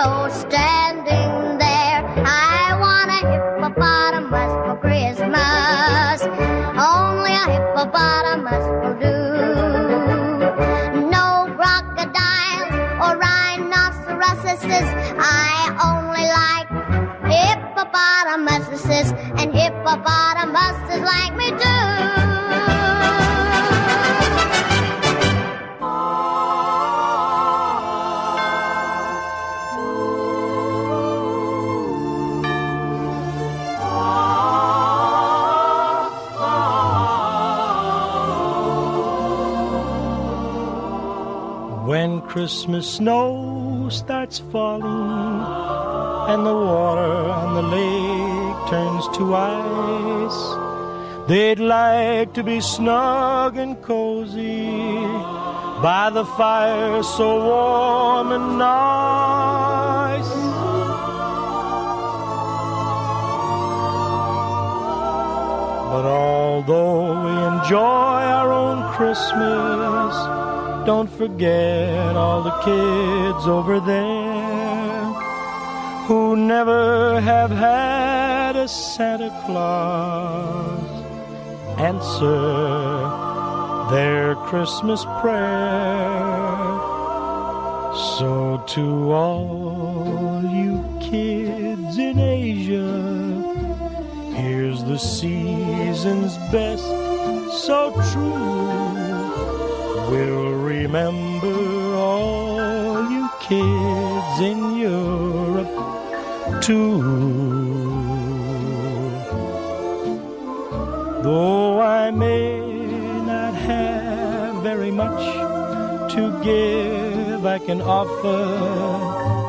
crow standing there. I want a hippopotamus for Christmas. Only a hippopotamus will do. No crocodiles or rhinoceroses. I only like hippopotamuses, and hippopotamuses like me too. When Christmas snow starts falling and the water on the lake turns to ice, they'd like to be snug and cozy by the fire so warm and nice. But although we enjoy our own Christmas, don't forget all the kids over there who never have had a Santa Claus answer their Christmas prayer. So to all you kids in Asia, here's the season's best, so true. We'll remember all you kids in Europe too. Though I may not have very much to give, I can offer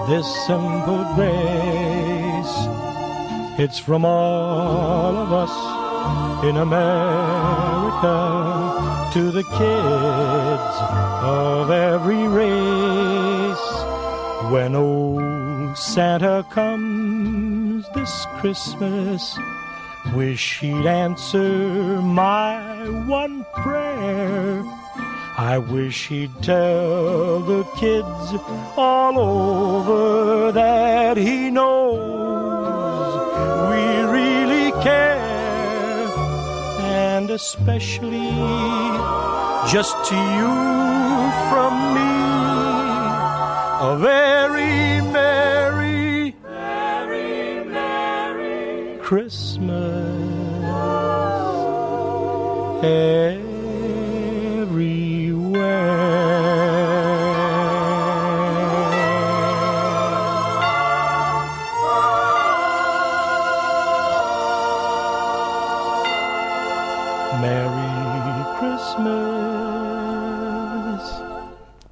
this simple grace. It's from all of us in America to the kids of every race. When old Santa comes this Christmas, wish he'd answer my one prayer. I wish he'd tell the kids all over that he knows we really care. And especially just to you from me, a very merry, very merry Christmas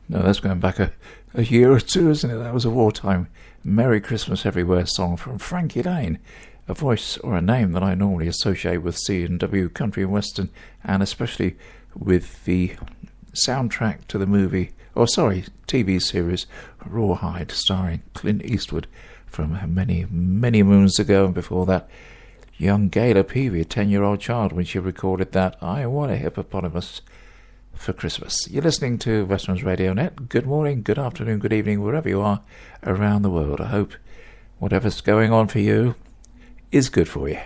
No, that's going back a year or two, isn't it? That was a wartime Merry Christmas Everywhere song from Frankie Lane, a voice or a name that I normally associate with C&W Country and Western, and especially with the soundtrack to the TV series Rawhide, starring Clint Eastwood from many, many moons ago. And before that, young Gayla Peavy, a 10-year-old child, when she recorded that I Want a Hippopotamus for Christmas. You're listening to Western's Radio Net. Good morning, good afternoon, good evening, wherever you are around the world. I hope whatever's going on for you is good for you.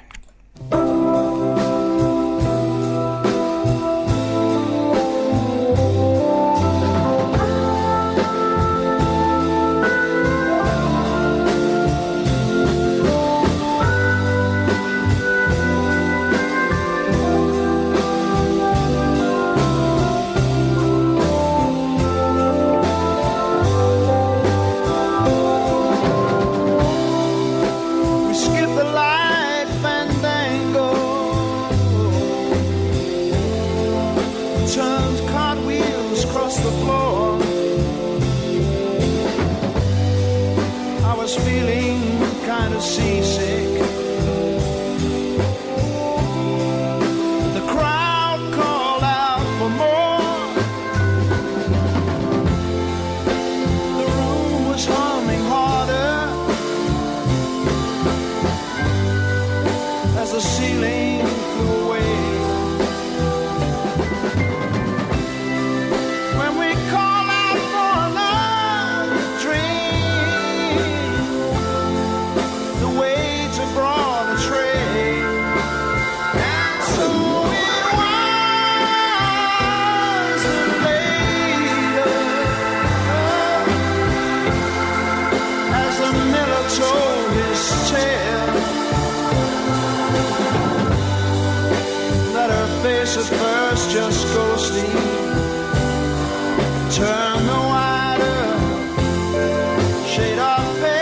When we call out for another dream, face at first just ghostly. Turn the wider shade of pale.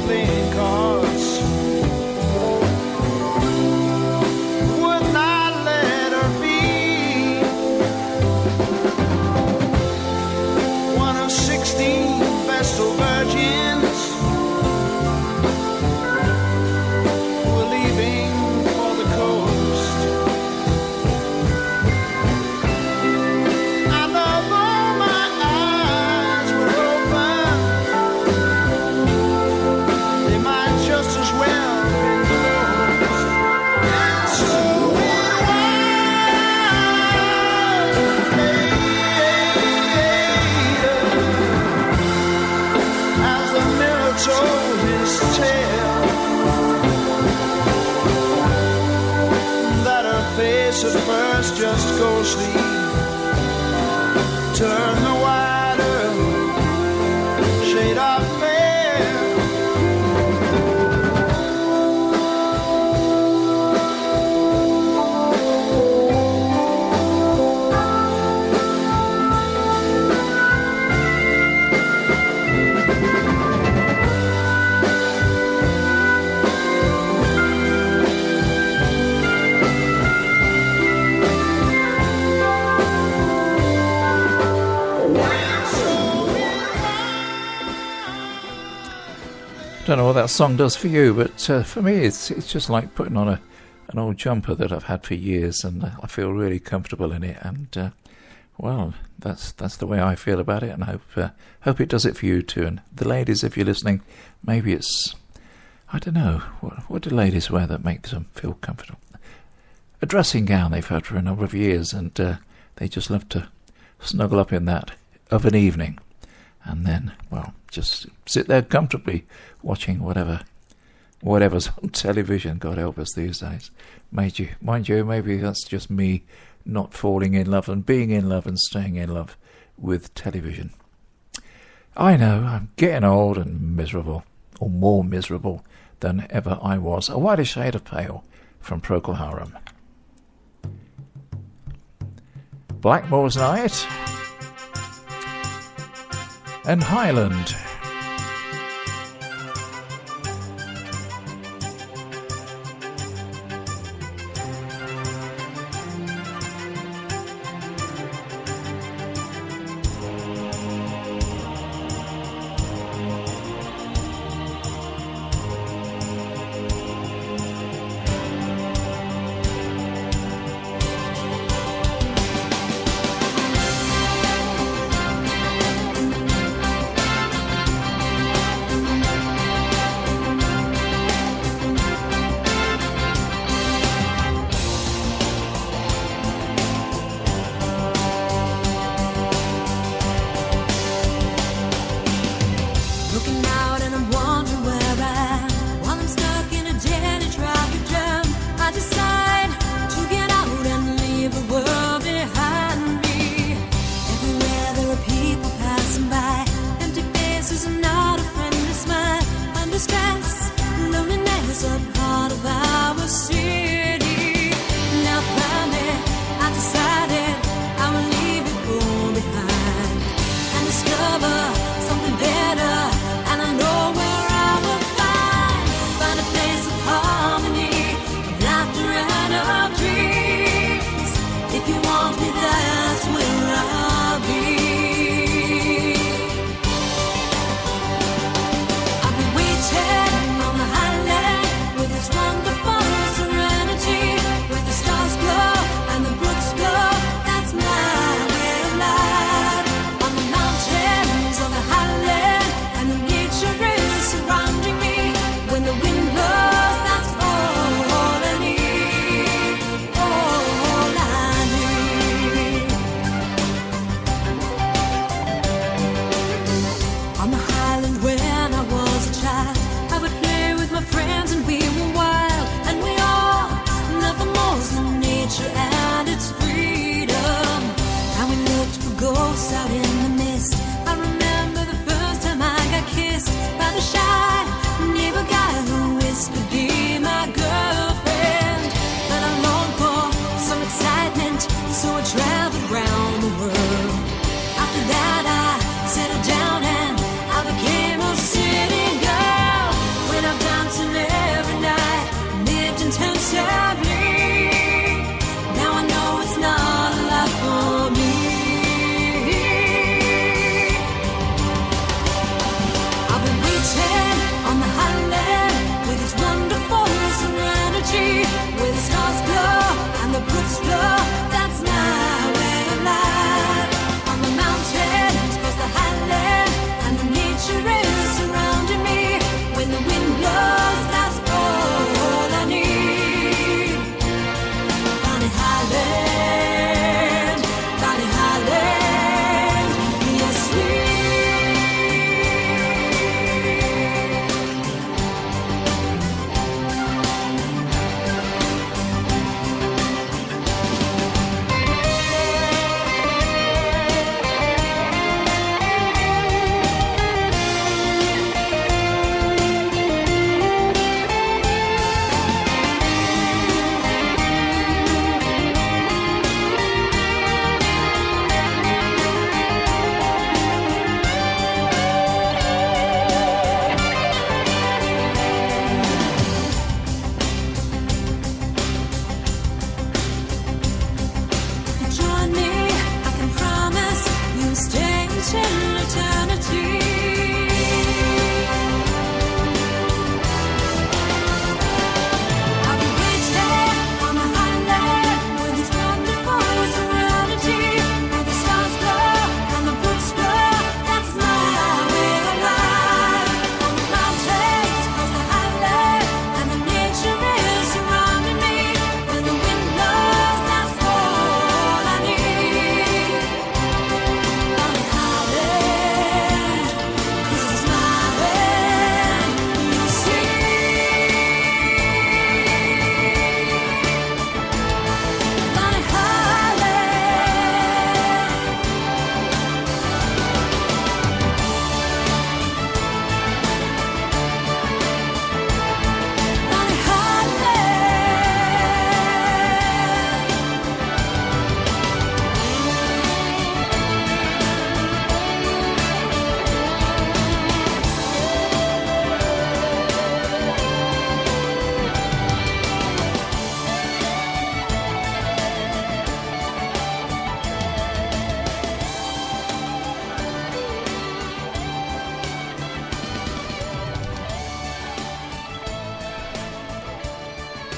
Playing cards would not let her be one of 16 Vestal virgins who were leaving for the coast. And although my eyes were open, just as well been closed. And so it was later, as the mirror told his tale, that her face at first just ghostly turned the wider shade of pale. I don't know what that song does for you, but for me it's just like putting on an old jumper that I've had for years, and I feel really comfortable in it, and well, that's the way I feel about it, and I hope it does it for you too. And the ladies, if you're listening, maybe it's, I don't know, what do ladies wear that makes them feel comfortable? A dressing gown they've had for a number of years, and they just love to snuggle up in that of an evening, and then, well, just sit there comfortably watching whatever's on television. God help us these days. Mind you, maybe that's just me not falling in love and being in love and staying in love with television. I know, I'm getting old and miserable, or more miserable than ever I was. A Whiter Shade of Pale from Procol Harum. Blackmore's Night and Highland. With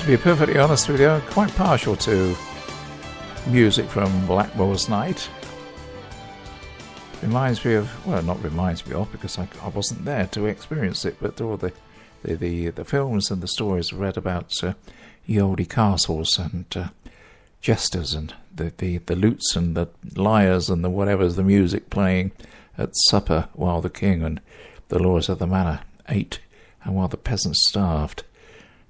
To be perfectly honest with you, I'm quite partial to music from Blackwell's Night. Reminds me of, well, not reminds me of, because I wasn't there to experience it, but all the films and the stories read about Yolde castles and jesters and the lutes and the lyres and the whatever's the music playing at supper while the king and the lords of the manor ate and while the peasants starved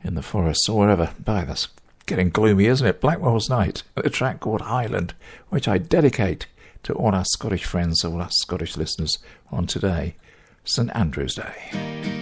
in the forests or wherever. By, that's getting gloomy, isn't it? Blackwell's Night, a track called Highland, which I dedicate to all our Scottish friends, all our Scottish listeners on today, St Andrew's Day.